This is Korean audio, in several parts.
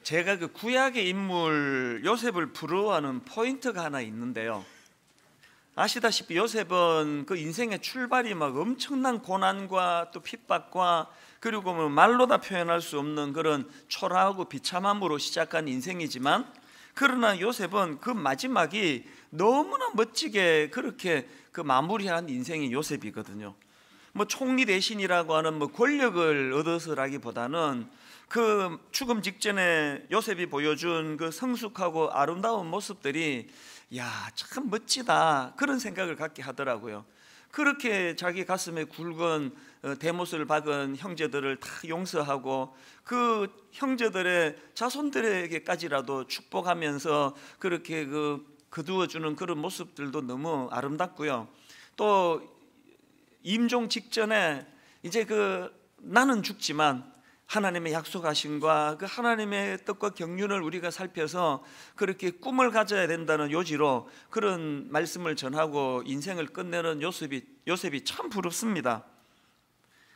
제가 그 구약의 인물 요셉을 부러워하는 포인트가 하나 있는데요. 아시다시피 요셉은 그 인생의 출발이 막 엄청난 고난과 또 핍박과 그리고 뭐 말로 다 표현할 수 없는 그런 초라하고 비참함으로 시작한 인생이지만, 그러나 요셉은 그 마지막이 너무나 멋지게 그렇게 그 마무리한 인생이 요셉이거든요. 뭐 총리 대신이라고 하는 뭐 권력을 얻어서라기보다는 그 죽음 직전에 요셉이 보여준 그 성숙하고 아름다운 모습들이 야, 참 멋지다 그런 생각을 갖게 하더라고요. 그렇게 자기 가슴에 굵은 대못을 박은 형제들을 다 용서하고 그 형제들의 자손들에게까지라도 축복하면서 그렇게 거두어주는 그런 모습들도 너무 아름답고요. 또 임종 직전에 이제 나는 죽지만 하나님의 약속하심과 그 하나님의 뜻과 경륜을 우리가 살펴서 그렇게 꿈을 가져야 된다는 요지로 그런 말씀을 전하고 인생을 끝내는 요셉이 참 부럽습니다.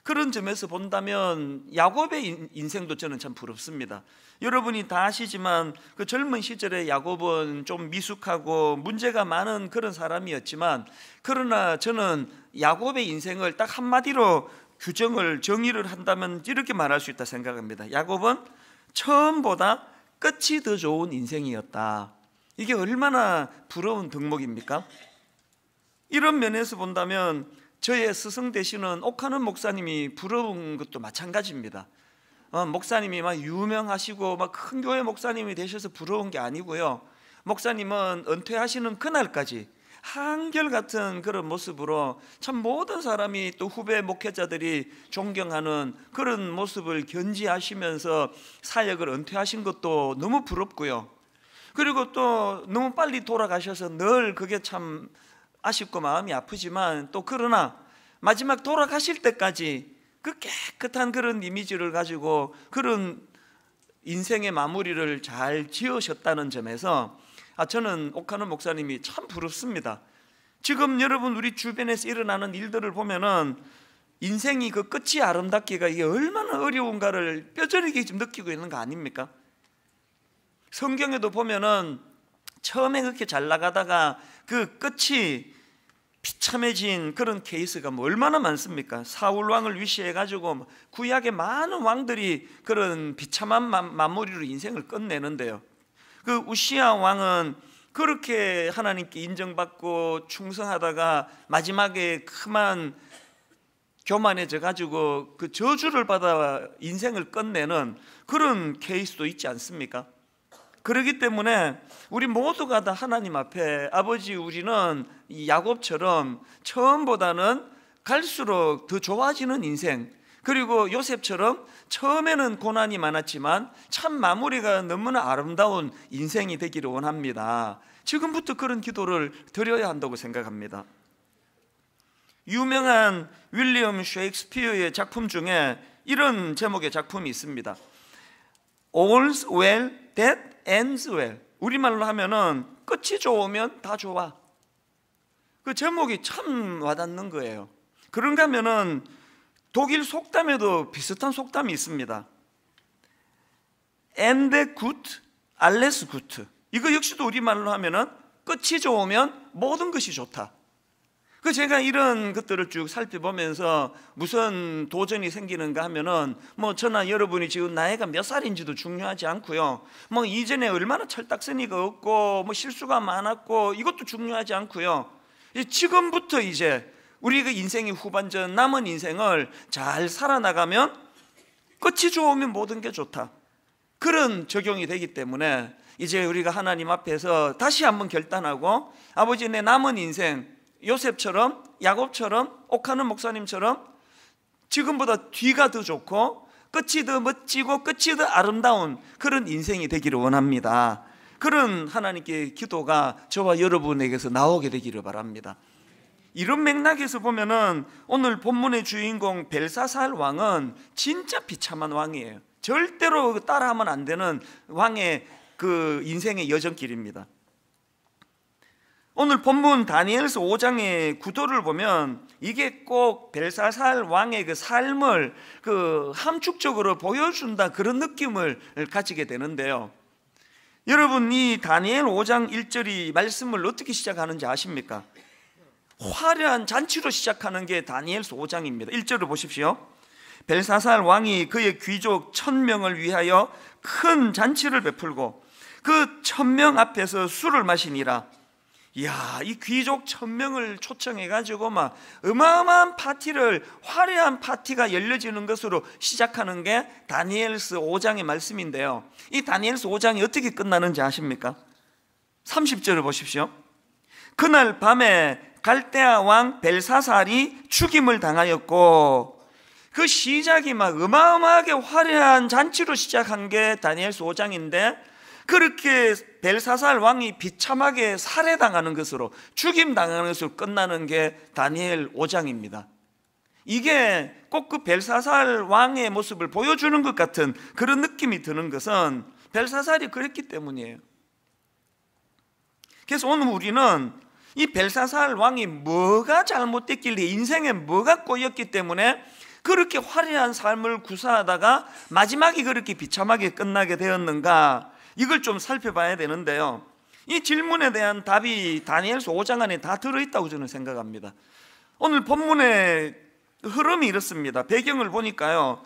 그런 점에서 본다면 야곱의 인생도 저는 참 부럽습니다. 여러분이 다 아시지만 그 젊은 시절에 야곱은 좀 미숙하고 문제가 많은 그런 사람이었지만, 그러나 저는 야곱의 인생을 딱 한마디로 정의를 한다면 이렇게 말할 수 있다 생각합니다. 야곱은 처음보다 끝이 더 좋은 인생이었다. 이게 얼마나 부러운 덕목입니까? 이런 면에서 본다면 저의 스승 되시는 옥하는 목사님이 부러운 것도 마찬가지입니다. 목사님이 막 유명하시고 막 큰 교회 목사님이 되셔서 부러운 게 아니고요. 목사님은 은퇴하시는 그날까지 한결같은 그런 모습으로 참 모든 사람이 또 후배 목회자들이 존경하는 그런 모습을 견지하시면서 사역을 은퇴하신 것도 너무 부럽고요. 그리고 또 너무 빨리 돌아가셔서 늘 그게 참 아쉽고 마음이 아프지만, 또 그러나 마지막 돌아가실 때까지 그 깨끗한 그런 이미지를 가지고 그런 인생의 마무리를 잘 지으셨다는 점에서 저는 옥하는 목사님이 참 부럽습니다. 지금 여러분 우리 주변에서 일어나는 일들을 보면은 인생이 그 끝이 아름답기가 이게 얼마나 어려운가를 뼈저리게 지금 느끼고 있는 거 아닙니까? 성경에도 보면은 처음에 그렇게 잘 나가다가 그 끝이 비참해진 그런 케이스가 뭐 얼마나 많습니까? 사울 왕을 위시해 가지고 구약의 많은 왕들이 그런 비참한 마무리로 인생을 끝내는데요. 그 우시야 왕은 그렇게 하나님께 인정받고 충성하다가 마지막에 그만 교만해져 가지고 그 저주를 받아 인생을 끝내는 그런 케이스도 있지 않습니까? 그렇기 때문에 우리 모두가 다 하나님 앞에 아버지, 우리는 이 야곱처럼 처음보다는 갈수록 더 좋아지는 인생, 그리고 요셉처럼 처음에는 고난이 많았지만 참 마무리가 너무나 아름다운 인생이 되기를 원합니다. 지금부터 그런 기도를 드려야 한다고 생각합니다. 유명한 윌리엄 셰익스피어의 작품 중에 이런 제목의 작품이 있습니다. All's well that ends well. 우리말로 하면은 끝이 좋으면 다 좋아. 그 제목이 참 와닿는 거예요. 그런가 하면은 독일 속담에도 비슷한 속담이 있습니다. Ende gut, alles gut. 이거 역시도 우리말로 하면은 끝이 좋으면 모든 것이 좋다. 제가 이런 것들을 쭉 살펴보면서 무슨 도전이 생기는가 하면은 뭐 저나 여러분이 지금 나이가 몇 살인지도 중요하지 않고요. 뭐 이전에 얼마나 철딱서니가 없고 뭐 실수가 많았고 이것도 중요하지 않고요. 지금부터 이제 우리가 인생의 후반전 남은 인생을 잘 살아나가면 끝이 좋으면 모든 게 좋다. 그런 적용이 되기 때문에 이제 우리가 하나님 앞에서 다시 한번 결단하고 아버지, 내 남은 인생 요셉처럼, 야곱처럼, 옥하는 목사님처럼 지금보다 뒤가 더 좋고 끝이 더 멋지고 끝이 더 아름다운 그런 인생이 되기를 원합니다. 그런 하나님께 기도가 저와 여러분에게서 나오게 되기를 바랍니다. 이런 맥락에서 보면은 오늘 본문의 주인공 벨사살 왕은 진짜 비참한 왕이에요. 절대로 따라하면 안 되는 왕의 그 인생의 여정길입니다. 오늘 본문 다니엘서 5장의 구도를 보면 이게 꼭 벨사살 왕의 그 삶을 함축적으로 보여준다, 그런 느낌을 가지게 되는데요. 여러분, 이 다니엘 5장 1절이 말씀을 어떻게 시작하는지 아십니까? 화려한 잔치로 시작하는 게 다니엘서 5장입니다. 1절을 보십시오. 벨사살 왕이 그의 귀족 1000명을 위하여 큰 잔치를 베풀고 그 1000명 앞에서 술을 마시니라. 이야, 이 귀족 1000명을 초청해가지고 막 어마어마한 파티를, 화려한 파티가 열려지는 것으로 시작하는 게 다니엘서 5장의 말씀인데요. 이 다니엘서 5장이 어떻게 끝나는지 아십니까? 30절을 보십시오. 그날 밤에 갈대아 왕 벨사살이 죽임을 당하였고, 그 시작이 막 어마어마하게 화려한 잔치로 시작한 게 다니엘서 5장인데, 그렇게 벨사살 왕이 비참하게 살해당하는 것으로, 죽임당하는 것으로 끝나는 게 다니엘 5장입니다. 이게 꼭 그 벨사살 왕의 모습을 보여주는 것 같은 그런 느낌이 드는 것은 벨사살이 그랬기 때문이에요. 그래서 오늘 우리는 이 벨사살 왕이 뭐가 잘못됐길래, 인생에 뭐가 꼬였기 때문에 그렇게 화려한 삶을 구사하다가 마지막이 그렇게 비참하게 끝나게 되었는가, 이걸 좀 살펴봐야 되는데요. 이 질문에 대한 답이 다니엘서 5장 안에 다 들어있다고 저는 생각합니다. 오늘 본문의 흐름이 이렇습니다. 배경을 보니까요,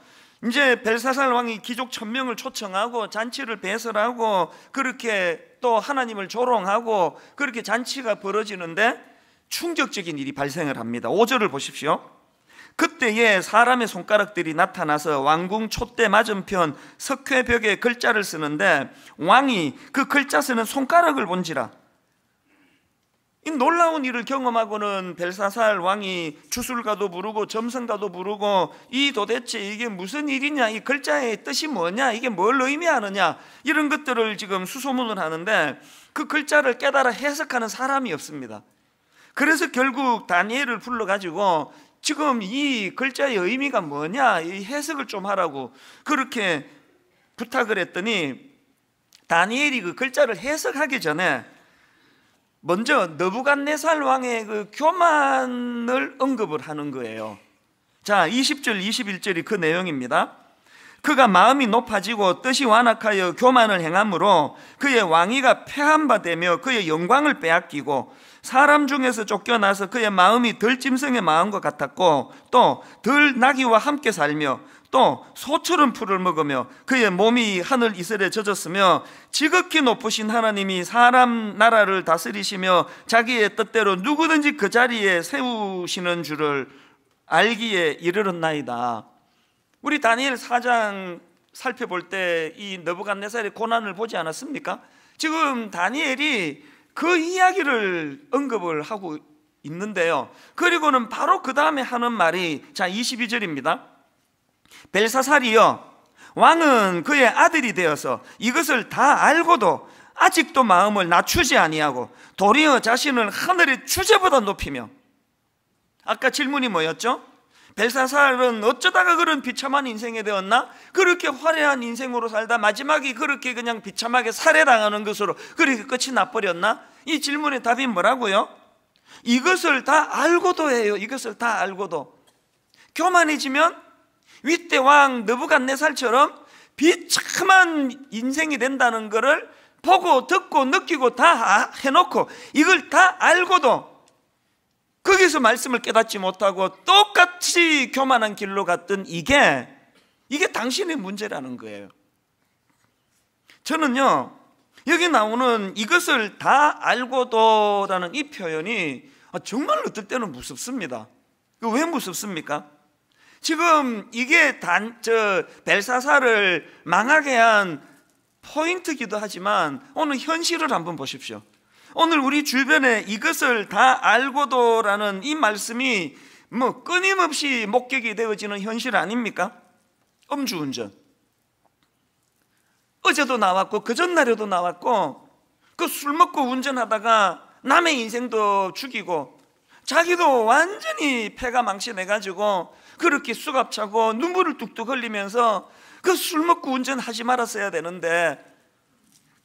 이제 벨사살 왕이 귀족 1000명을 초청하고 잔치를 배설하고 그렇게 또 하나님을 조롱하고 그렇게 잔치가 벌어지는데 충격적인 일이 발생을 합니다. 5절을 보십시오. 그때에 사람의 손가락들이 나타나서 왕궁 촛대 맞은편 석회벽에 글자를 쓰는데 왕이 그 글자 쓰는 손가락을 본지라. 이 놀라운 일을 경험하고는 벨사살 왕이 주술가도 부르고 점성가도 부르고, 이 도대체 이게 무슨 일이냐, 이 글자의 뜻이 뭐냐, 이게 뭘 의미하느냐, 이런 것들을 지금 수소문을 하는데 그 글자를 깨달아 해석하는 사람이 없습니다. 그래서 결국 다니엘을 불러가지고 지금 이 글자의 의미가 뭐냐, 이 해석을 좀 하라고 그렇게 부탁을 했더니, 다니엘이 그 글자를 해석하기 전에 먼저 느부갓네살 왕의 그 교만을 언급을 하는 거예요. 자, 20절 21절이 그 내용입니다. 그가 마음이 높아지고 뜻이 완악하여 교만을 행함으로 그의 왕위가 폐한 바 되며 그의 영광을 빼앗기고 사람 중에서 쫓겨나서 그의 마음이 들짐승의 마음과 같았고 또 들나귀와 함께 살며 또 소처럼 풀을 먹으며 그의 몸이 하늘 이슬에 젖었으며 지극히 높으신 하나님이 사람 나라를 다스리시며 자기의 뜻대로 누구든지 그 자리에 세우시는 줄을 알기에 이르렀나이다. 우리 다니엘 4장 살펴볼 때 이 느부갓네살의 고난을 보지 않았습니까? 지금 다니엘이 그 이야기를 언급을 하고 있는데요. 그리고는 바로 그 다음에 하는 말이, 자 22절입니다. 벨사살이여, 왕은 그의 아들이 되어서 이것을 다 알고도 아직도 마음을 낮추지 아니하고 도리어 자신을 하늘의 주제보다 높이며. 아까 질문이 뭐였죠? 벨사살은 어쩌다가 그런 비참한 인생이 되었나? 그렇게 화려한 인생으로 살다 마지막이 그렇게 그냥 비참하게 살해당하는 것으로 그렇게 끝이 나버렸나? 이 질문의 답이 뭐라고요? 이것을 다 알고도 해요. 이것을 다 알고도. 교만해지면 윗대 왕 느부갓네살처럼 비참한 인생이 된다는 것을 보고 듣고 느끼고 다 해놓고 이걸 다 알고도 거기서 말씀을 깨닫지 못하고 똑같이 교만한 길로 갔던 이게 당신의 문제라는 거예요. 저는요, 여기 나오는 이것을 다 알고도라는 이 표현이 정말 어떨 때는 무섭습니다. 왜 무섭습니까? 지금 이게 벨사살을 망하게 한 포인트기도 하지만 오늘 현실을 한번 보십시오. 오늘 우리 주변에 이것을 다 알고도라는 이 말씀이 끊임없이 목격이 되어지는 현실 아닙니까? 음주운전. 어제도 나왔고 그 전날에도 나왔고, 그 술 먹고 운전하다가 남의 인생도 죽이고 자기도 완전히 폐가 망신해가지고 그렇게 수갑차고 눈물을 뚝뚝 흘리면서 그 술 먹고 운전하지 말았어야 되는데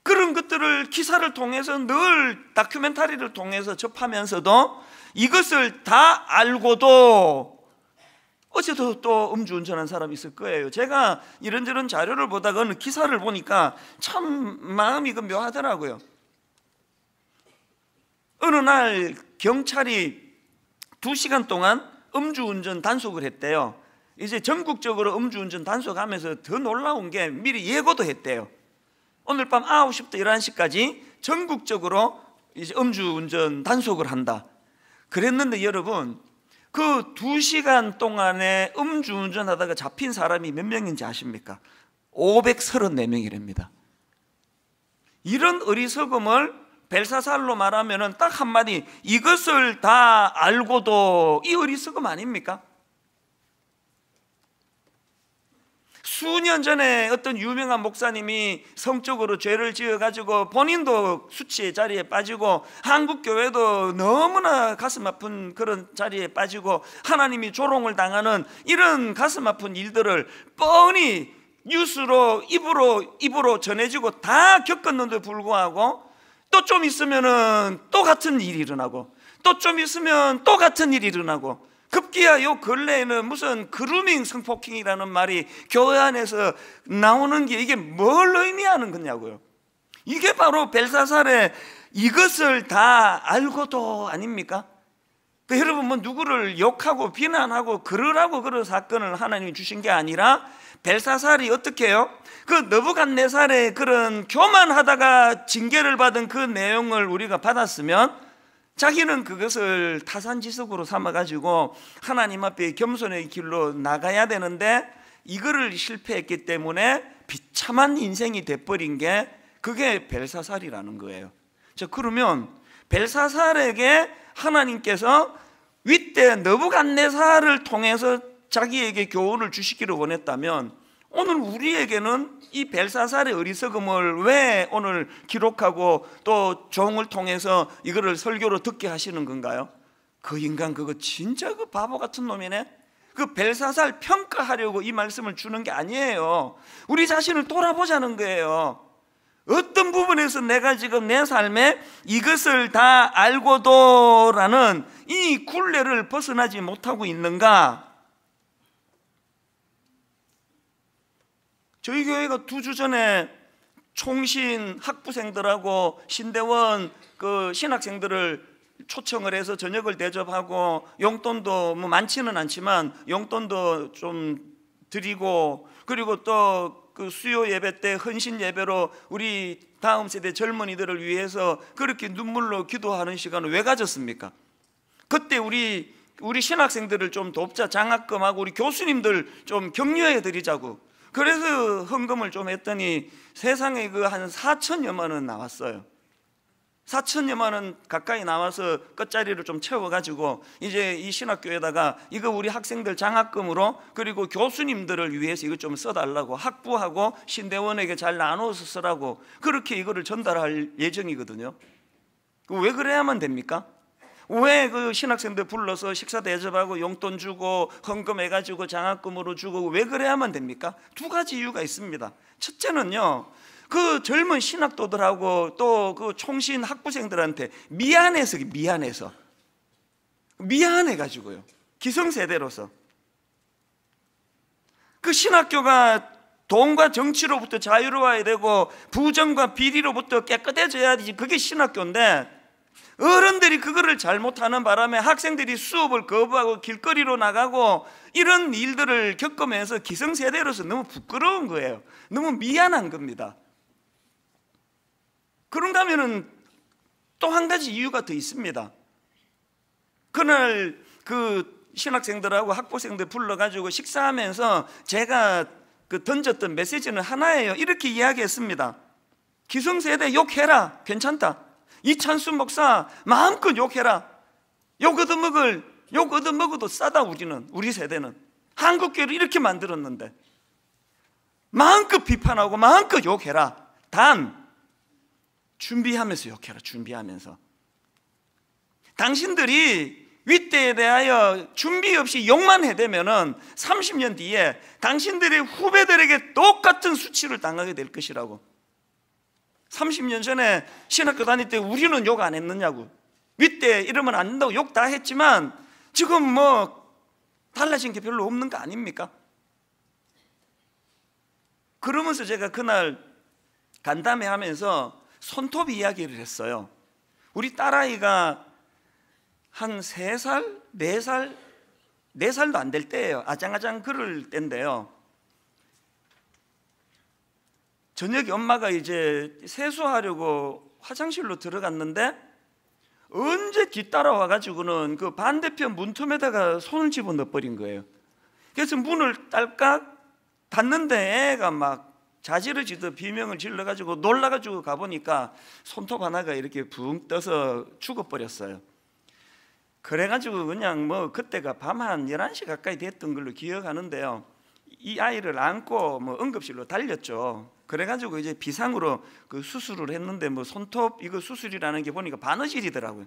그런 것들을 기사를 통해서 늘 다큐멘터리를 통해서 접하면서도 이것을 다 알고도 어제도 또 음주운전한 사람이 있을 거예요. 제가 이런저런 자료를 보다가 어느 기사를 보니까 참 마음이 묘하더라고요. 어느 날 경찰이 2시간 동안 음주운전 단속을 했대요. 이제 전국적으로 음주운전 단속하면서 더 놀라운 게 미리 예고도 했대요. 오늘 밤 9시부터 11시까지 전국적으로 이제 음주운전 단속을 한다. 그랬는데 여러분, 그 2시간 동안에 음주운전 하다가 잡힌 사람이 몇 명인지 아십니까? 534명이랍니다. 이런 어리석음을 벨사살로 말하면 딱 한마디, 이것을 다 알고도, 이 어리석음 아닙니까? 수년 전에 어떤 유명한 목사님이 성적으로 죄를 지어가지고 본인도 수치의 자리에 빠지고 한국교회도 너무나 가슴 아픈 그런 자리에 빠지고 하나님이 조롱을 당하는 이런 가슴 아픈 일들을 뻔히 뉴스로 입으로 전해지고 다 겪었는데 불구하고 또 좀 있으면은 또 같은 일이 일어나고 또 좀 있으면 또 같은 일이 일어나고 급기야 요 근래에는 무슨 그루밍 성폭행이라는 말이 교회 안에서 나오는 게 이게 뭘 의미하는 거냐고요. 이게 바로 벨사살의 이것을 다 알고도 아닙니까? 여러분 뭐 누구를 욕하고 비난하고 그러라고 그런 사건을 하나님이 주신 게 아니라 벨사살이 어떻게 해요? 그 느부갓네살의 그런 교만하다가 징계를 받은 그 내용을 우리가 받았으면 자기는 그것을 타산지석으로 삼아가지고 하나님 앞에 겸손의 길로 나가야 되는데 이거를 실패했기 때문에 비참한 인생이 돼버린 게 그게 벨사살이라는 거예요. 자, 그러면 벨사살에게 하나님께서 윗대 느부갓네살을 통해서 자기에게 교훈을 주시기를 원했다면 오늘 우리에게는 이 벨사살의 어리석음을 왜 오늘 기록하고 또 종을 통해서 이거를 설교로 듣게 하시는 건가요? 그 인간 그거 진짜 그 바보 같은 놈이네. 그 벨사살 평가하려고 이 말씀을 주는 게 아니에요. 우리 자신을 돌아보자는 거예요. 어떤 부분에서 내가 지금 내 삶에 이것을 다 알고도라는 이 굴레를 벗어나지 못하고 있는가? 저희 교회가 2주 전에 총신 학부생들하고 신대원 그 신학생들을 초청을 해서 저녁을 대접하고 용돈도 뭐 많지는 않지만 용돈도 좀 드리고 그리고 또 그 수요 예배 때 헌신 예배로 우리 다음 세대 젊은이들을 위해서 그렇게 눈물로 기도하는 시간을 왜 가졌습니까? 그때 우리 신학생들을 좀 돕자, 장학금하고 우리 교수님들 좀 격려해 드리자고. 그래서 헌금을 좀 했더니 세상에 그 한 4천여만 원 나왔어요. 4천여만 원 가까이 나와서 끝자리를 좀 채워가지고 이제 이 신학교에다가 이거 우리 학생들 장학금으로 그리고 교수님들을 위해서 이거 좀 써달라고 학부하고 신대원에게 잘 나눠서 쓰라고 그렇게 이거를 전달할 예정이거든요. 왜 그래야만 됩니까? 왜 그 신학생들 불러서 식사 대접하고 용돈 주고 헌금해가지고 장학금으로 주고 왜 그래야만 됩니까? 2가지 이유가 있습니다. 첫째는요, 그 젊은 신학도들하고 또 그 총신 학부생들한테 미안해가지고요. 기성세대로서 그 신학교가 돈과 정치로부터 자유로워야 되고 부정과 비리로부터 깨끗해져야지 그게 신학교인데 어른들이 그거를 잘못하는 바람에 학생들이 수업을 거부하고 길거리로 나가고 이런 일들을 겪으면서 기성세대로서 너무 부끄러운 거예요. 너무 미안한 겁니다. 그런가 하면은 또 한 가지 이유가 더 있습니다. 그날 그 신학생들하고 학부생들 불러가지고 식사하면서 제가 그 던졌던 메시지는 하나예요. 이렇게 이야기했습니다. 기성세대 욕해라. 괜찮다. 이찬수 목사 마음껏 욕해라. 욕 얻어먹어도 싸다. 우리 세대는 한국교회를 이렇게 만들었는데 마음껏 비판하고 마음껏 욕해라. 단 준비하면서 욕해라. 준비하면서 당신들이 윗대에 대하여 준비 없이 욕만 해대면은 30년 뒤에 당신들의 후배들에게 똑같은 수치를 당하게 될 것이라고. 30년 전에 신학교 다닐 때 우리는 욕 안 했느냐고, 윗대 이러면 안 된다고 욕 다 했지만 지금 뭐 달라진 게 별로 없는 거 아닙니까? 그러면서 제가 그날 간담회 하면서 손톱 이야기를 했어요. 우리 딸아이가 한 3살, 4살, 4살도 안 될 때예요. 아장아장 그럴 때인데요, 저녁에 엄마가 이제 세수하려고 화장실로 들어갔는데 언제 뒤따라와 가지고는 그 반대편 문틈에다가 손을 집어넣어 버린 거예요. 그래서 문을 딸깍 닫는데 애가 막 자지를 지듯 비명을 질러 가지고 놀라 가지고 가보니까 손톱 하나가 이렇게 붕 떠서 죽어버렸어요. 그래가지고 그냥 뭐 그때가 밤 한 11시 가까이 됐던 걸로 기억하는데요, 이 아이를 안고 뭐 응급실로 달렸죠. 그래가지고 이제 비상으로 그 수술을 했는데 뭐 손톱 이거 수술이라는 게 보니까 바느질이더라고요.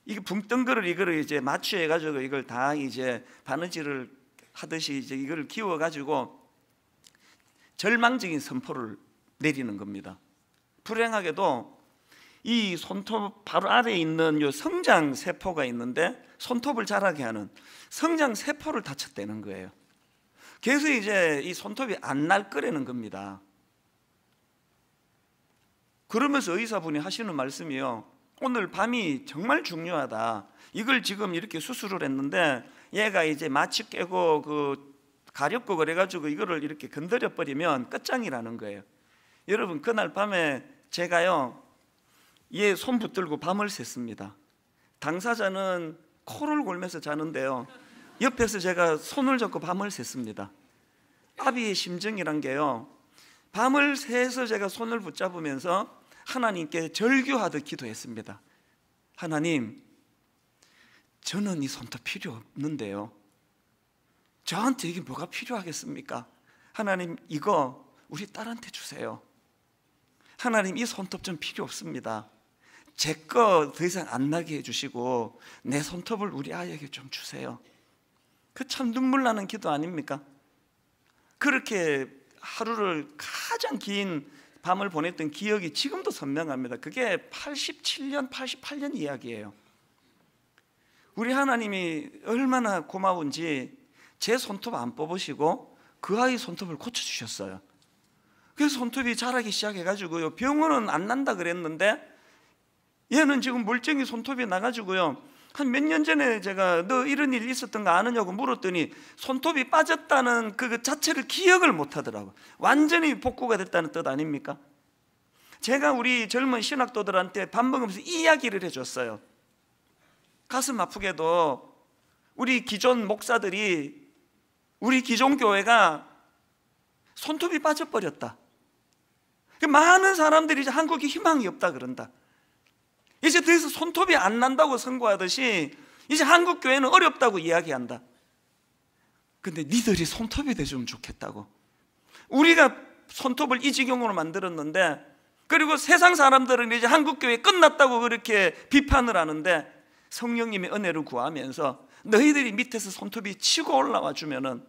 이게 붕 뜬 거를 이거를 이제 마취해가지고 이걸 다 이제 바느질을 하듯이 이제 이걸 기워가지고 절망적인 선포를 내리는 겁니다. 불행하게도 이 손톱 바로 아래에 있는 요 성장 세포가 있는데 손톱을 자라게 하는 성장 세포를 다쳤다는 거예요. 그래서 이제 이 손톱이 안 날 거라는 겁니다. 그러면서 의사분이 하시는 말씀이요, 오늘 밤이 정말 중요하다. 이걸 지금 이렇게 수술을 했는데 얘가 이제 마취 깨고 그 가렵고 그래가지고 이거를 이렇게 건드려 버리면 끝장이라는 거예요. 여러분, 그날 밤에 제가요 얘 손 붙들고 밤을 샜습니다. 당사자는 코를 골면서 자는데요, 옆에서 제가 손을 잡고 밤을 샜습니다. 아비의 심정이란 게요, 밤을 새서 제가 손을 붙잡으면서 하나님께 절규하듯 기도했습니다. 하나님, 저는 이 손톱 필요 없는데요, 저한테 이게 뭐가 필요하겠습니까? 하나님, 이거 우리 딸한테 주세요. 하나님, 이 손톱 좀 필요 없습니다. 제 거 더 이상 안 나게 해주시고 내 손톱을 우리 아이에게 좀 주세요. 그 참 눈물 나는 기도 아닙니까? 그렇게 하루를 가장 긴 밤을 보냈던 기억이 지금도 선명합니다. 그게 87년, 88년 이야기예요. 우리 하나님이 얼마나 고마운지 제 손톱 안 뽑으시고 그 아이 손톱을 고쳐주셨어요. 그래서 손톱이 자라기 시작해가지고요, 병원은 안 난다 그랬는데 얘는 지금 멀쩡히 손톱이 나가지고요, 한 몇 년 전에 제가 너 이런 일 있었던 거 아느냐고 물었더니 손톱이 빠졌다는 그 자체를 기억을 못 하더라고요. 완전히 복구가 됐다는 뜻 아닙니까? 제가 우리 젊은 신학도들한테 밥 먹으면서 이 이야기를 해줬어요. 가슴 아프게도 우리 기존 목사들이, 우리 기존 교회가 손톱이 빠져버렸다. 많은 사람들이 이제 한국에 희망이 없다 그런다. 이제 더 이상 손톱이 안 난다고 선고하듯이 이제 한국 교회는 어렵다고 이야기한다. 근데 니들이 손톱이 되면 좋겠다고. 우리가 손톱을 이 지경으로 만들었는데, 그리고 세상 사람들은 이제 한국 교회 끝났다고 그렇게 비판을 하는데, 성령님의 은혜를 구하면서 너희들이 밑에서 손톱이 치고 올라와 주면은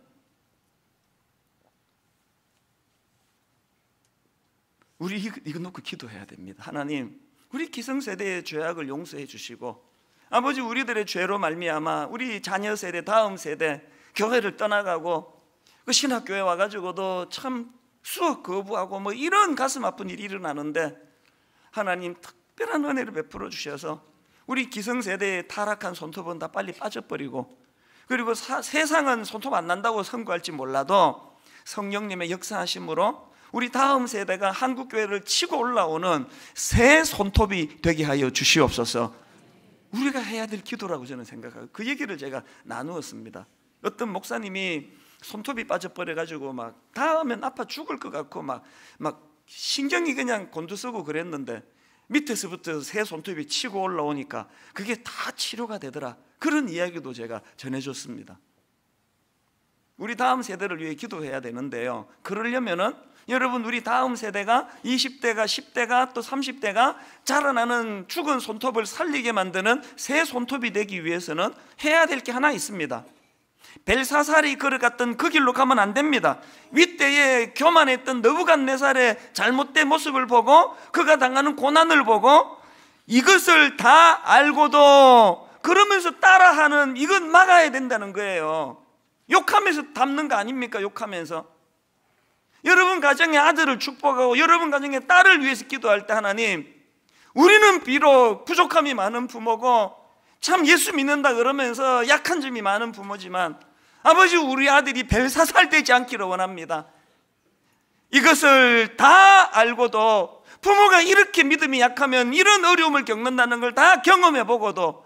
우리 이거 놓고 기도해야 됩니다. 하나님, 우리 기성세대의 죄악을 용서해 주시고, 아버지, 우리들의 죄로 말미암아 우리 자녀 세대, 다음 세대 교회를 떠나가고 그 신학교에 와가지고도 참 수업 거부하고 뭐 이런 가슴 아픈 일이 일어나는데, 하나님 특별한 은혜를 베풀어 주셔서 우리 기성세대의 타락한 손톱은 다 빨리 빠져버리고, 그리고 세상은 손톱 안 난다고 선고할지 몰라도 성령님의 역사하심으로 우리 다음 세대가 한국교회를 치고 올라오는 새 손톱이 되게 하여 주시옵소서. 우리가 해야 될 기도라고 저는 생각하고, 그 얘기를 제가 나누었습니다. 어떤 목사님이 손톱이 빠져버려가지고 막 닿으면 아파 죽을 것 같고 막 신경이 그냥 곤두서고 그랬는데, 밑에서부터 새 손톱이 치고 올라오니까 그게 다 치료가 되더라. 그런 이야기도 제가 전해줬습니다. 우리 다음 세대를 위해 기도해야 되는데요, 그러려면은 여러분, 우리 다음 세대가 20대가 10대가 또 30대가 자라나는 죽은 손톱을 살리게 만드는 새 손톱이 되기 위해서는 해야 될 게 하나 있습니다. 벨사살이 걸어갔던 그 길로 가면 안 됩니다. 윗대에 교만했던 느부갓네살의 잘못된 모습을 보고 그가 당하는 고난을 보고 이것을 다 알고도 그러면서 따라하는, 이건 막아야 된다는 거예요. 욕하면서 담는 거 아닙니까? 욕하면서. 여러분 가정의 아들을 축복하고 여러분 가정의 딸을 위해서 기도할 때 하나님, 우리는 비록 부족함이 많은 부모고 참 예수 믿는다 그러면서 약한 점이 많은 부모지만 아버지, 우리 아들이 벨사살 되지 않기를 원합니다. 이것을 다 알고도 부모가 이렇게 믿음이 약하면 이런 어려움을 겪는다는 걸 다 경험해 보고도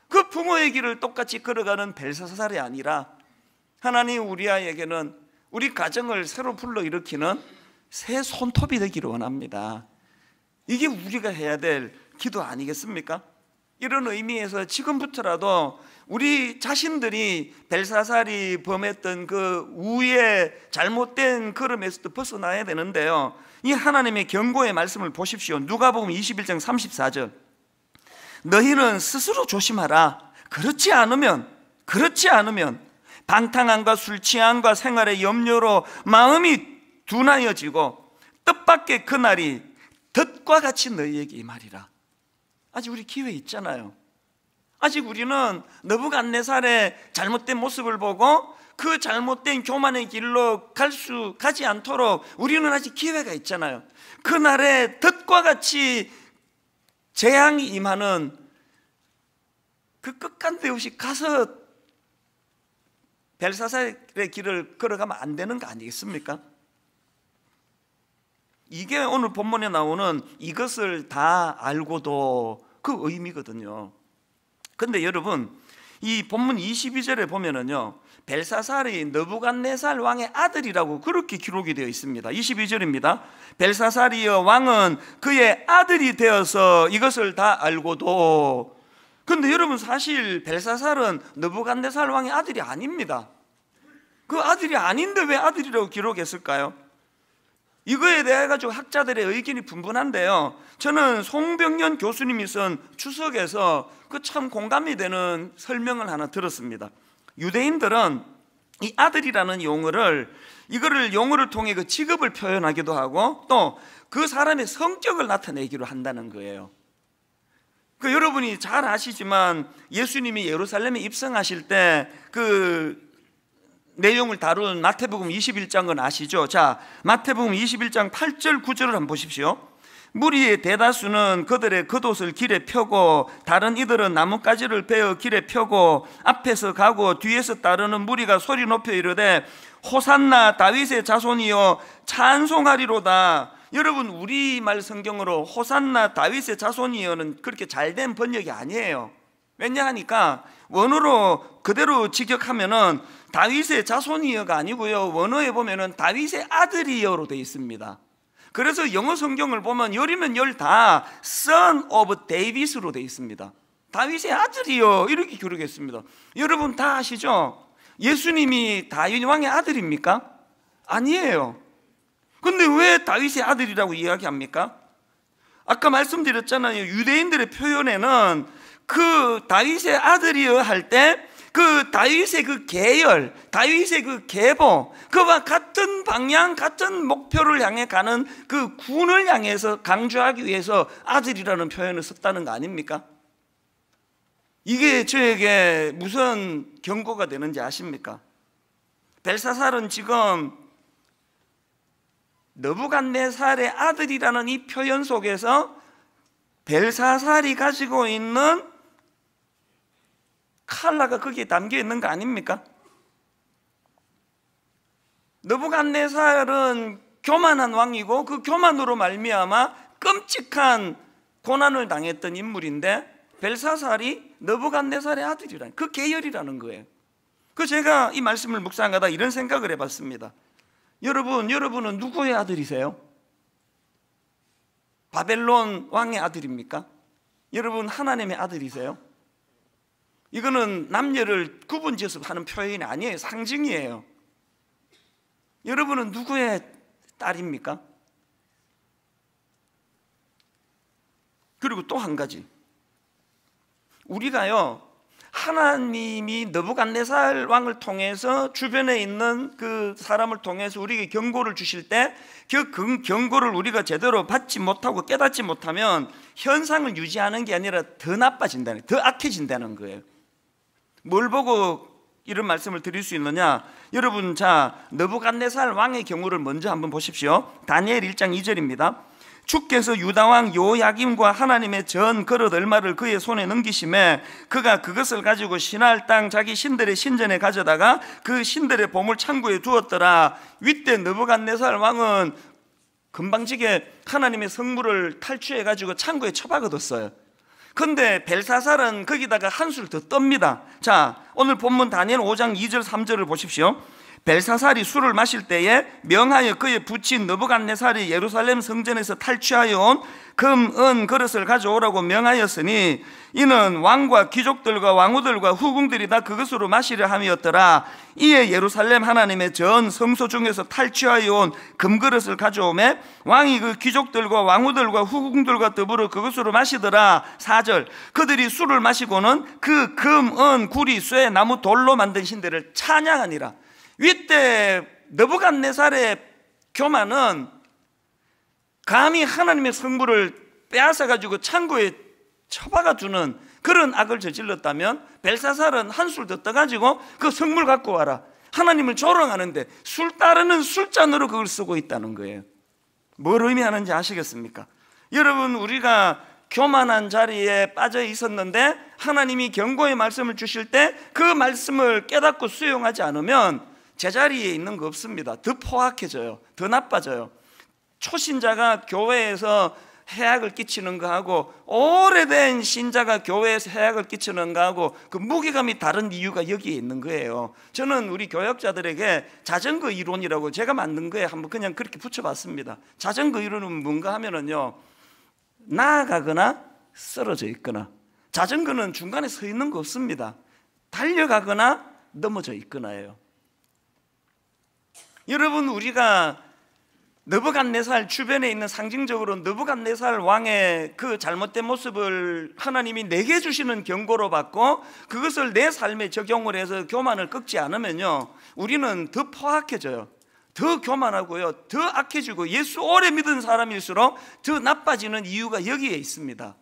그 부모의 길을 똑같이 걸어가는 벨사살이 아니라 하나님, 우리 아이에게는 우리 가정을 새로 불러일으키는 새 손톱이 되기를 원합니다. 이게 우리가 해야 될 기도 아니겠습니까? 이런 의미에서 지금부터라도 우리 자신들이 벨사살이 범했던 그 우의 잘못된 걸음에서도 벗어나야 되는데요, 이 하나님의 경고의 말씀을 보십시오. 누가복음 21장 34절. 너희는 스스로 조심하라. 그렇지 않으면 방탕함과 술 취함과 생활의 염려로 마음이 둔하여지고 뜻밖의 그날이 덫과 같이 너희에게 임하리라. 아직 우리 기회 있잖아요. 아직 우리는 느부갓네살의 잘못된 모습을 보고 그 잘못된 교만의 길로 가지 않도록 우리는 아직 기회가 있잖아요. 그날에 덫과 같이 재앙이 임하는 그 끝간데 없이 가서 벨사살의 길을 걸어가면 안 되는 거 아니겠습니까? 이게 오늘 본문에 나오는 이것을 다 알고도 그 의미거든요. 근데 여러분, 이 본문 22절에 보면은요, 벨사살이 느부갓네살 왕의 아들이라고 그렇게 기록이 되어 있습니다. 22절입니다. 벨사살이여 왕은 그의 아들이 되어서 이것을 다 알고도. 근데 여러분, 사실 벨사살은 느부갓네살 왕의 아들이 아닙니다. 그 아들이 아닌데 왜 아들이라고 기록했을까요? 이거에 대해 가지고 학자들의 의견이 분분한데요, 저는 송병년 교수님이 쓴 추석에서 그 참 공감이 되는 설명을 하나 들었습니다. 유대인들은 이 아들이라는 용어를 통해 그 직업을 표현하기도 하고 또 그 사람의 성격을 나타내기로 한다는 거예요. 그 여러분이 잘 아시지만 예수님이 예루살렘에 입성하실 때 그 내용을 다룬 마태복음 21장은 아시죠? 자, 마태복음 21장 8절 9절을 한번 보십시오. 무리의 대다수는 그들의 겉옷을 길에 펴고 다른 이들은 나뭇가지를 베어 길에 펴고 앞에서 가고 뒤에서 따르는 무리가 소리 높여 이르되 호산나 다윗의 자손이여 찬송하리로다. 여러분, 우리말 성경으로 호산나 다윗의 자손이여는 그렇게 잘된 번역이 아니에요. 왜냐하니까 원어로 그대로 직역하면은 다윗의 자손이여가 아니고요, 원어에 보면은 다윗의 아들이여로 되어 있습니다. 그래서 영어 성경을 보면 열이면 열 다 Son of David으로 되어 있습니다. 다윗의 아들이여 이렇게 기록했습니다. 여러분 다 아시죠? 예수님이 다윗 왕의 아들입니까? 아니에요. 근데 왜 다윗의 아들이라고 이야기합니까? 아까 말씀드렸잖아요. 유대인들의 표현에는 그 다윗의 아들이여 할 때 그 다윗의 그 계열, 다윗의 그 계보, 그와 같은 방향, 같은 목표를 향해 가는 그 군을 향해서 강조하기 위해서 아들이라는 표현을 썼다는 거 아닙니까? 이게 저에게 무슨 경고가 되는지 아십니까? 벨사살은 지금 느부갓네살의 아들이라는 이 표현 속에서 벨사살이 가지고 있는 칼라가 거기에 담겨 있는 거 아닙니까? 느부갓네살은 교만한 왕이고 그 교만으로 말미암아 끔찍한 고난을 당했던 인물인데 벨사살이 느부갓네살의 아들이라는 그 계열이라는 거예요. 그 제가 이 말씀을 묵상하다 이런 생각을 해봤습니다. 여러분은 누구의 아들이세요? 바벨론 왕의 아들입니까? 여러분 하나님의 아들이세요? 이거는 남녀를 구분지어서 하는 표현이 아니에요. 상징이에요. 여러분은 누구의 딸입니까? 그리고 또 한 가지, 우리가요 하나님이 느부갓네살 왕을 통해서 주변에 있는 그 사람을 통해서 우리에게 경고를 주실 때 그 경고를 우리가 제대로 받지 못하고 깨닫지 못하면 현상을 유지하는 게 아니라 더 나빠진다는, 더 악해진다는 거예요. 뭘 보고 이런 말씀을 드릴 수 있느냐? 여러분, 자, 느부갓네살 왕의 경우를 먼저 한번 보십시오. 다니엘 1장 2절입니다. 주께서 유다왕 요야김과 하나님의 전 그릇 얼마를 그의 손에 넘기심에 그가 그것을 가지고 신할 땅 자기 신들의 신전에 가져다가 그 신들의 보물 창고에 두었더라. 윗대 느부갓네살 왕은 금방지게 하나님의 성물을 탈취해 가지고 창고에 처박아뒀어요. 근데 벨사살은 거기다가 한술 더 떱니다. 자, 오늘 본문 다니엘 5장 2절 3절을 보십시오. 벨사살이 술을 마실 때에 명하여 그의 부친 느부갓네살이 예루살렘 성전에서 탈취하여 온 금, 은 그릇을 가져오라고 명하였으니 이는 왕과 귀족들과 왕후들과 후궁들이 다 그것으로 마시려 함이었더라. 이에 예루살렘 하나님의 전 성소 중에서 탈취하여 온 금그릇을 가져오매 왕이 그 귀족들과 왕후들과 후궁들과 더불어 그것으로 마시더라. 4절, 그들이 술을 마시고는 그 금, 은, 구리, 쇠, 나무, 돌로 만든 신들을 찬양하니라. 윗대 느부갓네살의 교만은 감히 하나님의 성물을 빼앗아 가지고 창고에 처박아 두는 그런 악을 저질렀다면 벨사살은 한술 더 떠가지고 그 성물 갖고 와라, 하나님을 조롱하는데 술 따르는 술잔으로 그걸 쓰고 있다는 거예요. 뭘 의미하는지 아시겠습니까? 여러분, 우리가 교만한 자리에 빠져 있었는데 하나님이 경고의 말씀을 주실 때 그 말씀을 깨닫고 수용하지 않으면 제자리에 있는 거 없습니다. 더 포악해져요. 더 나빠져요. 초신자가 교회에서 해악을 끼치는 거하고 오래된 신자가 교회에서 해악을 끼치는 거하고 그 무게감이 다른 이유가 여기에 있는 거예요. 저는 우리 교역자들에게 자전거 이론이라고 제가 만든 거에 한번 그냥 그렇게 붙여봤습니다. 자전거 이론은 뭔가 하면은요, 나아가거나 쓰러져 있거나, 자전거는 중간에 서 있는 거 없습니다. 달려가거나 넘어져 있거나예요. 여러분, 우리가 느부갓네살 주변에 있는 상징적으로 느부갓네살 왕의 그 잘못된 모습을 하나님이 내게 주시는 경고로 받고 그것을 내 삶에 적용을 해서 교만을 꺾지 않으면요, 우리는 더 포악해져요. 더 교만하고요, 더 악해지고 예수 오래 믿은 사람일수록 더 나빠지는 이유가 여기에 있습니다.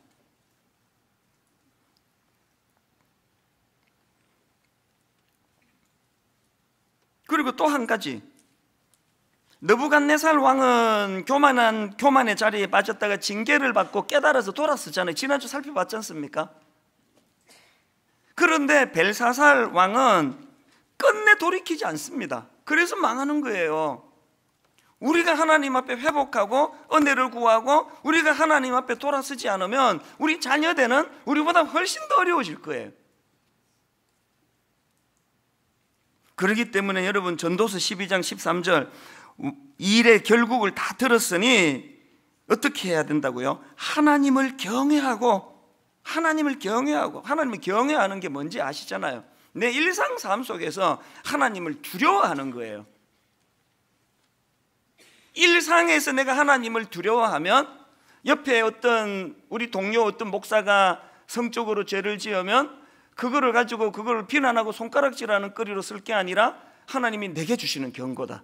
그리고 또 한 가지, 느부갓네살 왕은 교만의 자리에 빠졌다가 징계를 받고 깨달아서 돌아섰잖아요. 지난주 살펴봤지 않습니까? 그런데 벨사살 왕은 끝내 돌이키지 않습니다. 그래서 망하는 거예요. 우리가 하나님 앞에 회복하고 은혜를 구하고 우리가 하나님 앞에 돌아서지 않으면 우리 자녀들은 우리보다 훨씬 더 어려워질 거예요. 그렇기 때문에 여러분, 전도서 12장 13절, 일의 결국을 다 들었으니 어떻게 해야 된다고요? 하나님을 경외하고, 하나님을 경외하는 게 뭔지 아시잖아요. 내 일상 삶 속에서 하나님을 두려워하는 거예요. 일상에서 내가 하나님을 두려워하면 옆에 어떤 우리 동료 어떤 목사가 성적으로 죄를 지으면 그거를 가지고 그걸 비난하고 손가락질하는 거리로 쓸 게 아니라 하나님이 내게 주시는 경고다.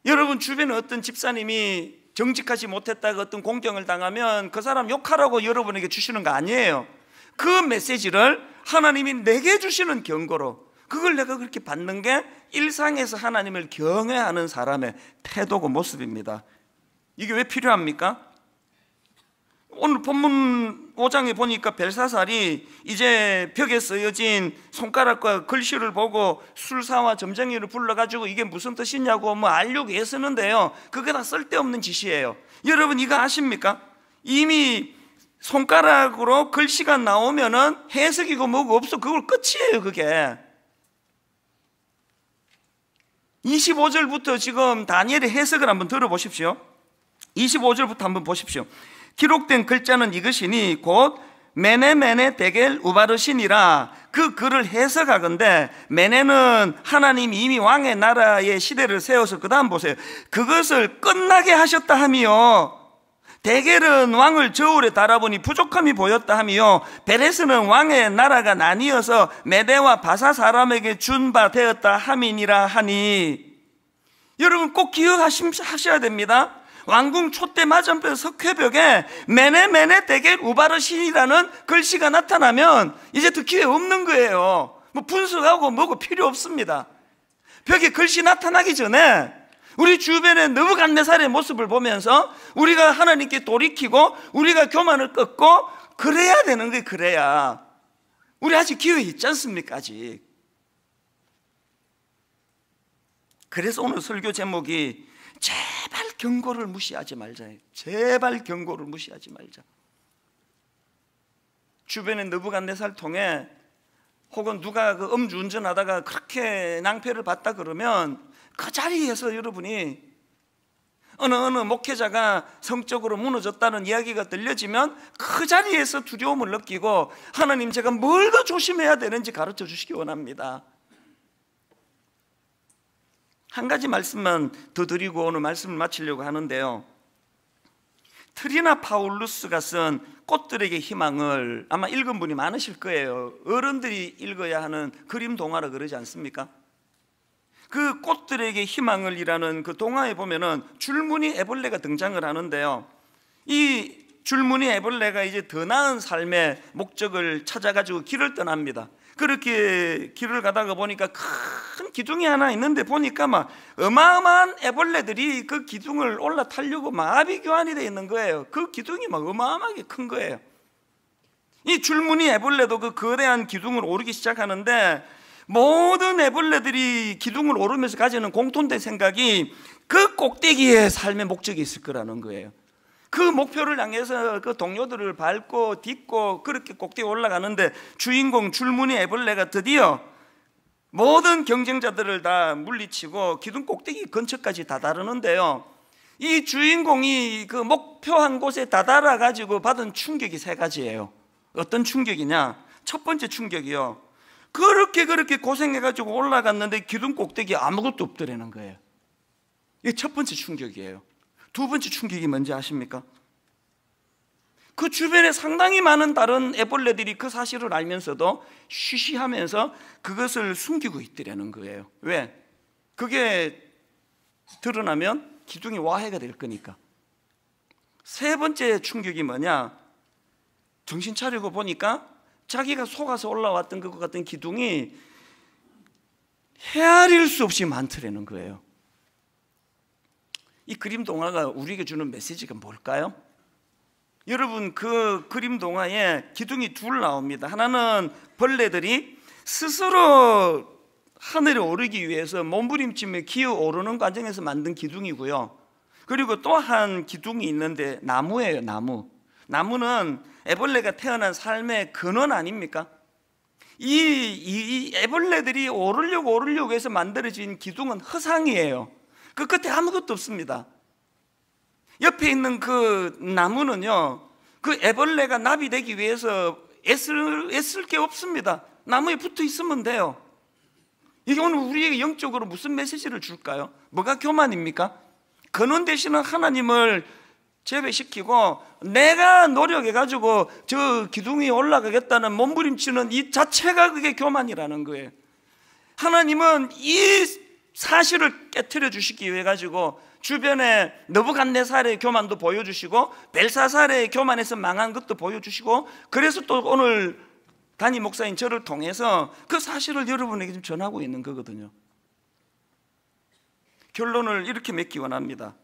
여러분, 주변에 어떤 집사님이 정직하지 못했다가 어떤 공경을 당하면 그 사람 욕하라고 여러분에게 주시는 거 아니에요. 그 메시지를 하나님이 내게 주시는 경고로, 그걸 내가 그렇게 받는 게 일상에서 하나님을 경외하는 사람의 태도고 모습입니다. 이게 왜 필요합니까? 오늘 본문 5장에 보니까 벨사살이 이제 벽에 쓰여진 손가락과 글씨를 보고 술사와 점쟁이를 불러가지고 이게 무슨 뜻이냐고 알려고 애쓰는데요, 그게 다 쓸데없는 짓이에요. 여러분, 이거 아십니까? 이미 손가락으로 글씨가 나오면은 해석이고 뭐고 없어. 그걸 끝이에요. 그게 25절부터 지금 다니엘의 해석을 한번 들어보십시오. 25절부터 한번 보십시오. 기록된 글자는 이것이니 곧 메네 데겔 우바르신이라. 그 글을 해석하건대 메네는 하나님이 이미 왕의 나라의 시대를 세워서 그 다음 보세요. 그것을 끝나게 하셨다 하며 데겔은 왕을 저울에 달아보니 부족함이 보였다 하며 베레스는 왕의 나라가 나뉘어서 메대와 바사 사람에게 준 바 되었다 함이니라 하니. 여러분 꼭 기억하셔야 됩니다. 왕궁 촛대 맞은편 석회벽에 메네 데겔 우바르신이라는 글씨가 나타나면 이제 더 기회 없는 거예요. 뭐 분석하고 뭐고 필요 없습니다. 벽에 글씨 나타나기 전에 우리 주변의 느부갓네살의 모습을 보면서 우리가 하나님께 돌이키고 우리가 교만을 꺾고 그래야 되는 거예요. 그래야. 우리 아직 기회 있지 않습니까? 아직. 그래서 오늘 설교 제목이 제발 경고를 무시하지 말자예요. 제발 경고를 무시하지 말자. 주변의 느부갓네살 통해 혹은 누가 그 음주운전하다가 그렇게 낭패를 봤다 그러면 그 자리에서 여러분이 어느 목회자가 성적으로 무너졌다는 이야기가 들려지면 그 자리에서 두려움을 느끼고 하나님 제가 뭘 더 조심해야 되는지 가르쳐 주시기 원합니다. 한 가지 말씀만 더 드리고 오늘 말씀을 마치려고 하는데요, 트리나 파울루스가 쓴 꽃들에게 희망을 아마 읽은 분이 많으실 거예요. 어른들이 읽어야 하는 그림 동화라 그러지 않습니까? 그 꽃들에게 희망을이라는 그 동화에 보면은 줄무늬 애벌레가 등장을 하는데요, 이 줄무늬 애벌레가 이제 더 나은 삶의 목적을 찾아가지고 길을 떠납니다. 그렇게 길을 가다가 보니까 큰 기둥이 하나 있는데 보니까 막 어마어마한 애벌레들이 그 기둥을 올라타려고 마비교환이 되어 있는 거예요. 그 기둥이 막 어마어마하게 큰 거예요. 이 줄무늬 애벌레도 그 거대한 기둥을 오르기 시작하는데 모든 애벌레들이 기둥을 오르면서 가지는 공통된 생각이 그 꼭대기에 삶의 목적이 있을 거라는 거예요. 그 목표를 향해서 그 동료들을 밟고 딛고 그렇게 꼭대기에 올라가는데 주인공 줄무늬 애벌레가 드디어 모든 경쟁자들을 다 물리치고 기둥 꼭대기 근처까지 다다르는데요, 이 주인공이 그 목표한 곳에 다다라 가지고 받은 충격이 세 가지예요. 어떤 충격이냐? 첫 번째 충격이요, 그렇게 고생해가지고 올라갔는데 기둥 꼭대기에 아무것도 없더라는 거예요. 이게 첫 번째 충격이에요. 두 번째 충격이 뭔지 아십니까? 그 주변에 상당히 많은 다른 애벌레들이 그 사실을 알면서도 쉬쉬하면서 그것을 숨기고 있더라는 거예요. 왜? 그게 드러나면 기둥이 와해가 될 거니까. 세 번째 충격이 뭐냐? 정신 차리고 보니까 자기가 속아서 올라왔던 것 같은 기둥이 헤아릴 수 없이 많더라는 거예요. 이 그림 동화가 우리에게 주는 메시지가 뭘까요? 여러분, 그 그림 동화에 기둥이 둘 나옵니다. 하나는 벌레들이 스스로 하늘에 오르기 위해서 몸부림치며 기어 오르는 과정에서 만든 기둥이고요, 그리고 또 한 기둥이 있는데 나무예요. 나무는 애벌레가 태어난 삶의 근원 아닙니까? 이 애벌레들이 오르려고 해서 만들어진 기둥은 허상이에요. 그 끝에 아무것도 없습니다. 옆에 있는 그 나무는요, 그 애벌레가 나비 되기 위해서 애쓸 게 없습니다. 나무에 붙어 있으면 돼요. 이게 오늘 우리에게 영적으로 무슨 메시지를 줄까요? 뭐가 교만입니까? 근원 되시는 하나님을 제외시키고 내가 노력해가지고 저 기둥이 올라가겠다는 몸부림치는 이 자체가 그게 교만이라는 거예요. 하나님은 이 사실을 깨트려 주시기 위해 가지고 주변에 느부갓네살의 교만도 보여주시고 벨사살의 교만에서 망한 것도 보여주시고, 그래서 또 오늘 담임 목사인 저를 통해서 그 사실을 여러분에게 좀 전하고 있는 거거든요. 결론을 이렇게 맺기 원합니다.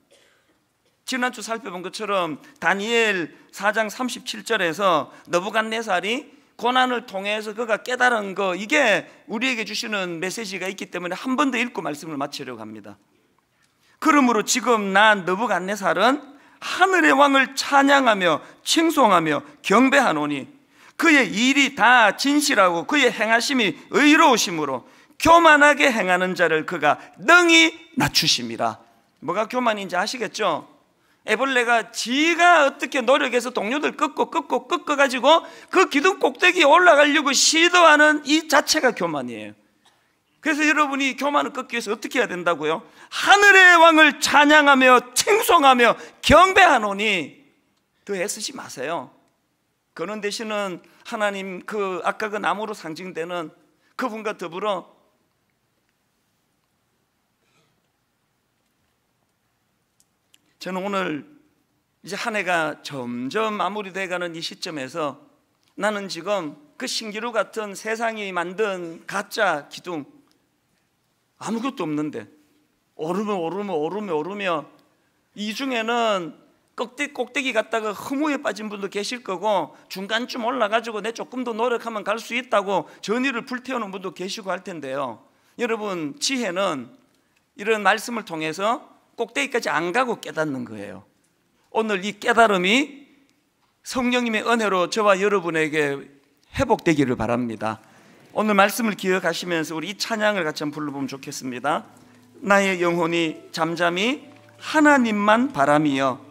지난주 살펴본 것처럼 다니엘 4장 37절에서 느부갓네살이 고난을 통해서 그가 깨달은 거, 이게 우리에게 주시는 메시지가 있기 때문에 한 번 더 읽고 말씀을 마치려고 합니다. 그러므로 지금 나 느부갓네살은 하늘의 왕을 찬양하며 칭송하며 경배하노니 그의 일이 다 진실하고 그의 행하심이 의로우심으로 교만하게 행하는 자를 그가 능히 낮추심이라. 뭐가 교만인지 아시겠죠? 애벌레가 지가 어떻게 노력해서 동료들 꺾어가지고 그 기둥 꼭대기에 올라가려고 시도하는 이 자체가 교만이에요. 그래서 여러분이 교만을 꺾기 위해서 어떻게 해야 된다고요? 하늘의 왕을 찬양하며 칭송하며 경배하노니, 더 애쓰지 마세요. 그런 대신은 하나님 그 아까 그 나무로 상징되는 그분과 더불어 저는 오늘 이제 한 해가 점점 마무리돼가는 이 시점에서 나는 지금 그 신기루 같은 세상이 만든 가짜 기둥 아무것도 없는데 오르며 이 중에는 꼭대기 갔다가 허무에 빠진 분도 계실 거고 중간쯤 올라가지고 내 조금 더 노력하면 갈 수 있다고 전의를 불태우는 분도 계시고 할 텐데요. 여러분, 지혜는 이런 말씀을 통해서 꼭대기까지 안 가고 깨닫는 거예요. 오늘 이 깨달음이 성령님의 은혜로 저와 여러분에게 회복되기를 바랍니다. 오늘 말씀을 기억하시면서 우리 이 찬양을 같이 한번 불러보면 좋겠습니다. 나의 영혼이 잠잠히 하나님만 바라미여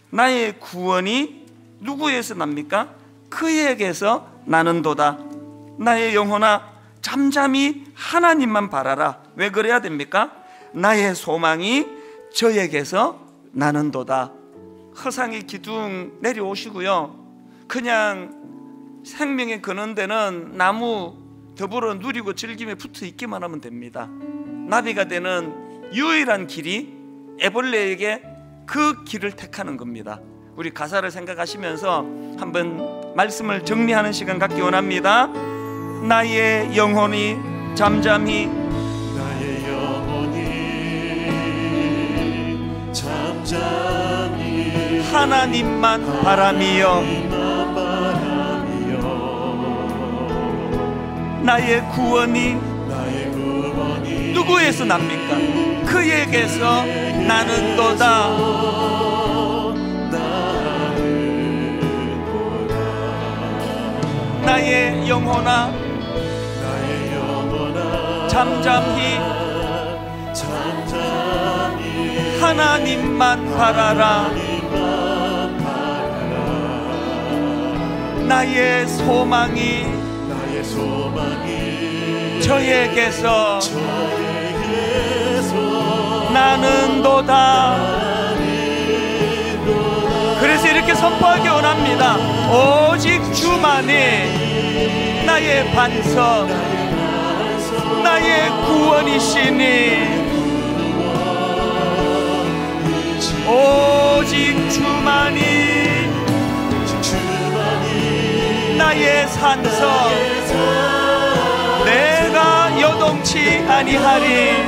나의 구원이 누구에서 납니까? 그에게서 나는도다. 나의 영혼아 잠잠히 하나님만 바라라. 왜 그래야 됩니까? 나의 소망이 저에게서 나는도다. 허상의 기둥 내려오시고요, 그냥 생명의 근원 되는 나무 더불어 누리고 즐김에 붙어 있기만 하면 됩니다. 나비가 되는 유일한 길이 애벌레에게 그 길을 택하는 겁니다. 우리 가사를 생각하시면서 한번 말씀을 정리하는 시간 갖기 원합니다. 나의 영혼이 잠잠히 나의 영혼이 잠잠히 하나님만 바라미여 나의 구원이 누구에서 납니까? 그에게서 나는도다. 나의 영혼아 잠잠히 하나님만 바라라. 나의 소망이 저에게서 나는도다. 그래서 이렇게 선포하기 원합니다. 오직 주만이 나의 반석, 나의 구원이시니 오직 주만이 나의 산성, 내가 요동치 아니하리.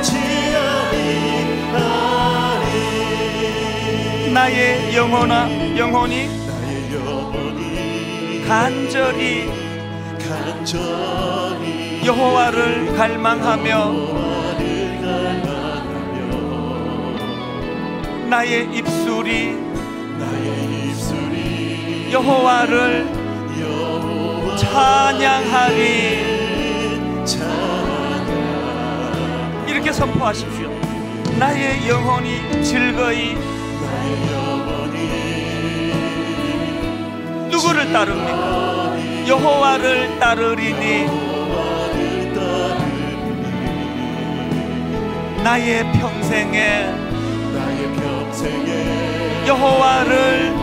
나의 영혼이 간절히 여호와를 갈망하며 나의 입술이 여호와를 찬양하리. 이렇게 선포하십시오. 나의 영혼이 즐거이 누구를 따릅니까? 여호와를 따르리니 나의 평생에 여호와를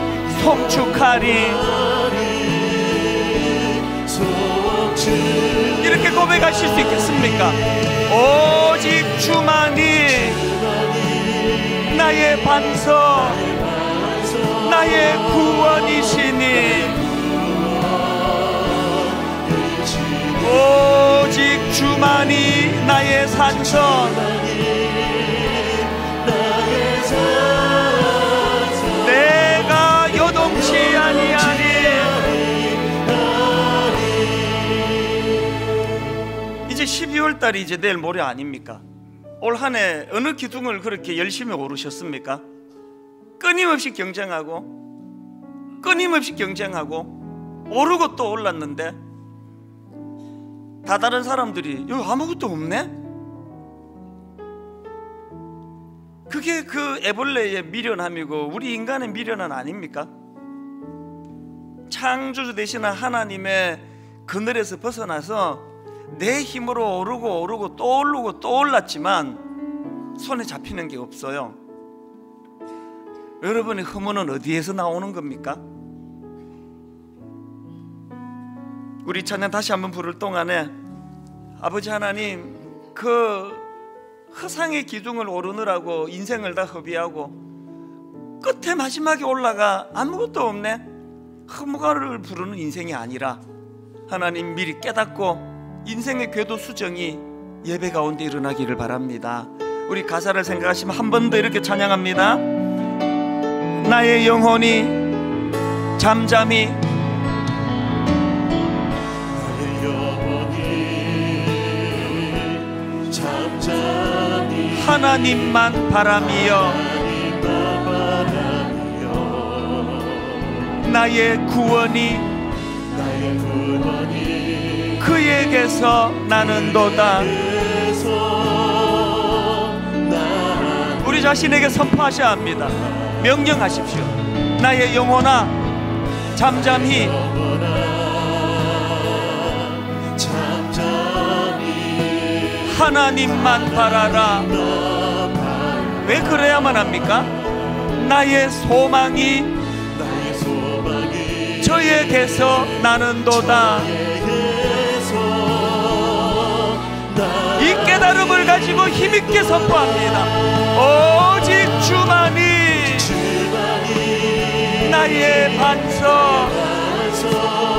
송축하리. 이렇게 고백하실 수 있겠습니까? 오직 주만이 나의 반석, 나의 구원이시니 오직 주만이 나의 산성, 내가 요동치 아니하니. 이제 12월 달이 이제 내일 모레 아닙니까? 올 한 해 어느 기둥을 그렇게 열심히 오르셨습니까? 끊임없이 경쟁하고 오르고 또 올랐는데 다른 사람들이 여기 아무것도 없네? 그게 그 애벌레의 미련함이고 우리 인간의 미련은 아닙니까? 창조주 되시는 하나님의 그늘에서 벗어나서 내 힘으로 오르고 또 올랐지만 손에 잡히는 게 없어요. 여러분의 허물은 어디에서 나오는 겁니까? 우리 찬양 다시 한번 부를 동안에 아버지 하나님, 그 허상의 기둥을 오르느라고 인생을 다 허비하고 끝에 마지막에 올라가 아무것도 없네, 허무가를 부르는 인생이 아니라 하나님 미리 깨닫고 인생의 궤도 수정이 예배 가운데 일어나기를 바랍니다. 우리 가사를 생각하시면 한 번 더 이렇게 찬양합니다. 나의 영혼이 잠잠히 하나님만 바라며 나의 구원이 그에게서 나는도다. 우리 자신에게 선포하셔야 합니다. 명령하십시오. 나의 영혼아 잠잠히 하나님만 바라라. 왜 그래야만 합니까? 나의 소망이 저에게서 나는도다. 이 깨달음을 가지고 힘있게 선포합니다. 오직 주만이 나의 반석,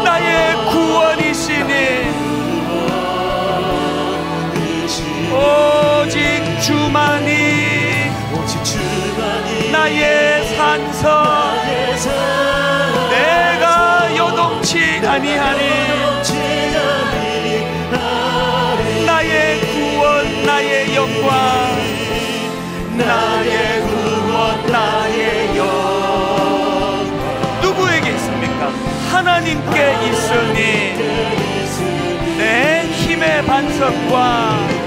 나의 구원이시니 오직 주만이 나의 산성, 내가 요동치 아니하니 나의 구원, 나의 영광, 나의 구원, 나의 영광 누구에게 있습니까? 하나님께 있으니 내 힘의 반석과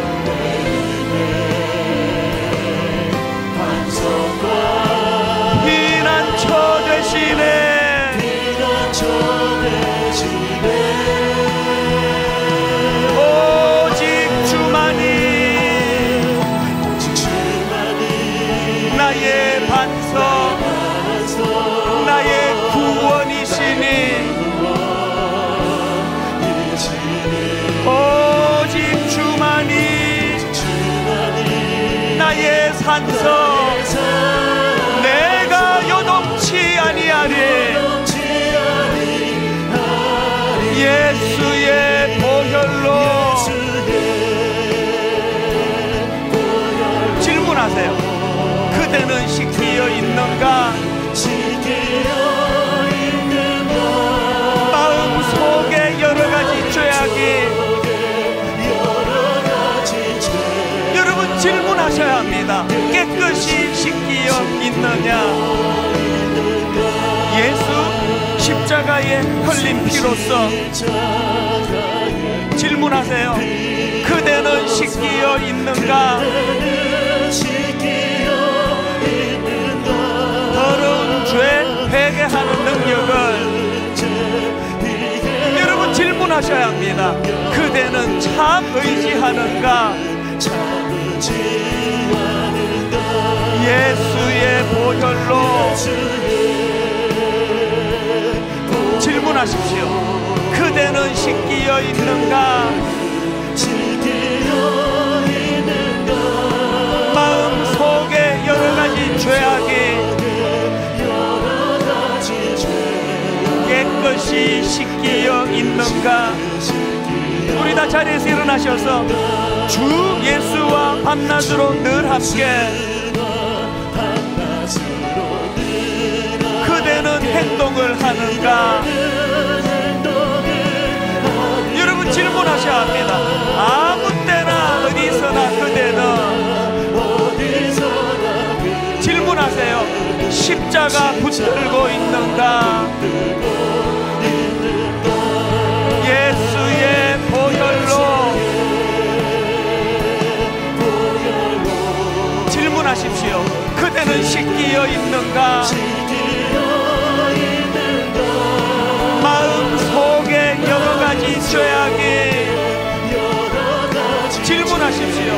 피난처 되시네. 오직 주만이 나의 반석, 나의 구원이시니 오직 주만이 나의 산성, 내가 요동치 아니하리. 예수의 보혈로 질문하세요. 그대는 씻기어 있는가? 마음속에 여러가지 죄악이, 여러분 질문하셔야 합니다. 깨끗이 씻기어 있느냐? 예수 십자가에 흘린 피로써 질문하세요. 그대는 씻기어 있는가? 더러운 죄 회개하는 능력을 여러분 질문하셔야 합니다. 그대는 참 의지하는가? 예수의 보혈로 질문하십시오. 그대는 씻기어 있는가? 마음속에 여러가지 죄악이 깨끗이 씻기어 있는가? 우리 다 자리에서 일어나셔서 주 예수와 밤낮으로 늘 함께, 그대는 행동을 하는가? 여러분 질문하셔야 합니다. 아무 때나 어디서나 그대는 질문하세요. 십자가 붙들고 있는가? 예수의 보혈로 질문하십시오. 그대는 씻기어 있는가? 마음속에 여러가지 죄악이 질문하십시오.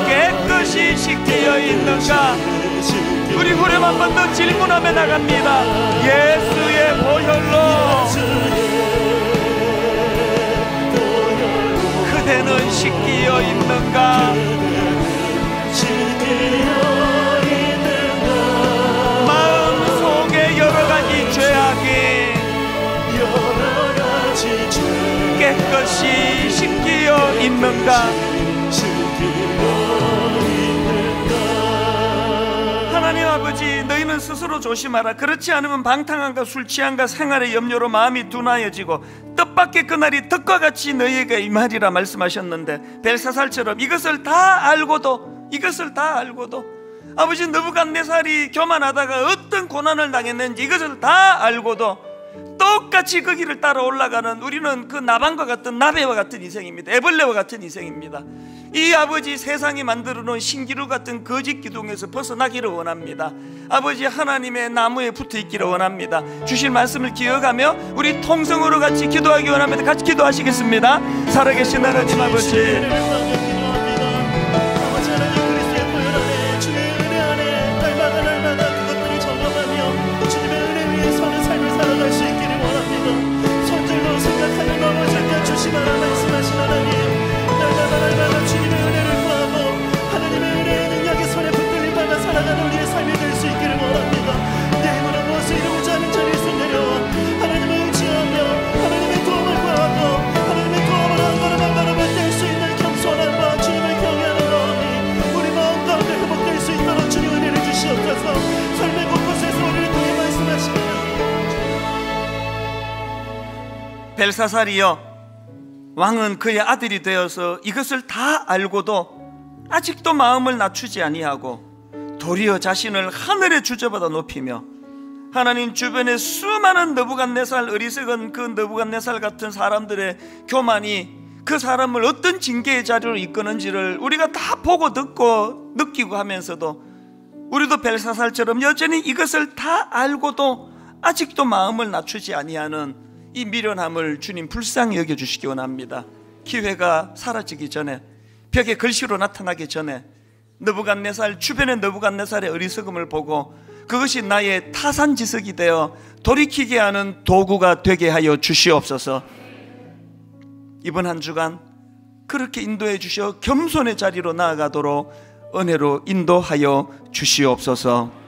깨끗이 씻기어 있는가? 우리 후렴 한 번 더 질문하며 나갑니다. 예수의 보혈로 그대는 씻기어 있는가? 마음 속에 여러 가지 죄악이 깨끗이 씻기어 있는가? 하나님 아버지, 너희는 스스로 조심하라. 그렇지 않으면 방탕함과 술 취함과 생활의 염려로 마음이 둔하여지고 뜻밖의 그날이 덕과 같이 너희에게 임하리라 말씀하셨는데, 벨사살처럼 이것을 다 알고도 아버지 느부갓네살이 교만하다가 어떤 고난을 당했는지 이것을 다 알고도 똑같이 그 길을 따라 올라가는 우리는 그 나반과 같은 나베와 같은 인생입니다. 애벌레와 같은 인생입니다. 이 아버지 세상이 만들어 놓은 신기루 같은 거짓 기둥에서 벗어나기를 원합니다. 아버지 하나님의 나무에 붙어 있기를 원합니다. 주실 말씀을 기억하며 우리 통성으로 같이 기도하기 원합니다. 같이 기도하시겠습니다. 살아계신 하나님 아버지, 벨사살이여, 왕은 그의 아들이 되어서 이것을 다 알고도 아직도 마음을 낮추지 아니하고 도리어 자신을 하늘에 주저보다 높이며 하나님 주변에 수많은 느부갓네살, 어리석은 그 느부갓네살 같은 사람들의 교만이 그 사람을 어떤 징계의 자리로 이끄는지를 우리가 다 보고 듣고 느끼고 하면서도 우리도 벨사살처럼 여전히 이것을 다 알고도 아직도 마음을 낮추지 아니하는 이 미련함을 주님 불쌍히 여겨주시기 원합니다. 기회가 사라지기 전에, 벽에 글씨로 나타나기 전에 느부갓네살, 주변의 느부갓네살의 어리석음을 보고 그것이 나의 타산지석이 되어 돌이키게 하는 도구가 되게 하여 주시옵소서. 이번 한 주간 그렇게 인도해 주셔 겸손의 자리로 나아가도록 은혜로 인도하여 주시옵소서.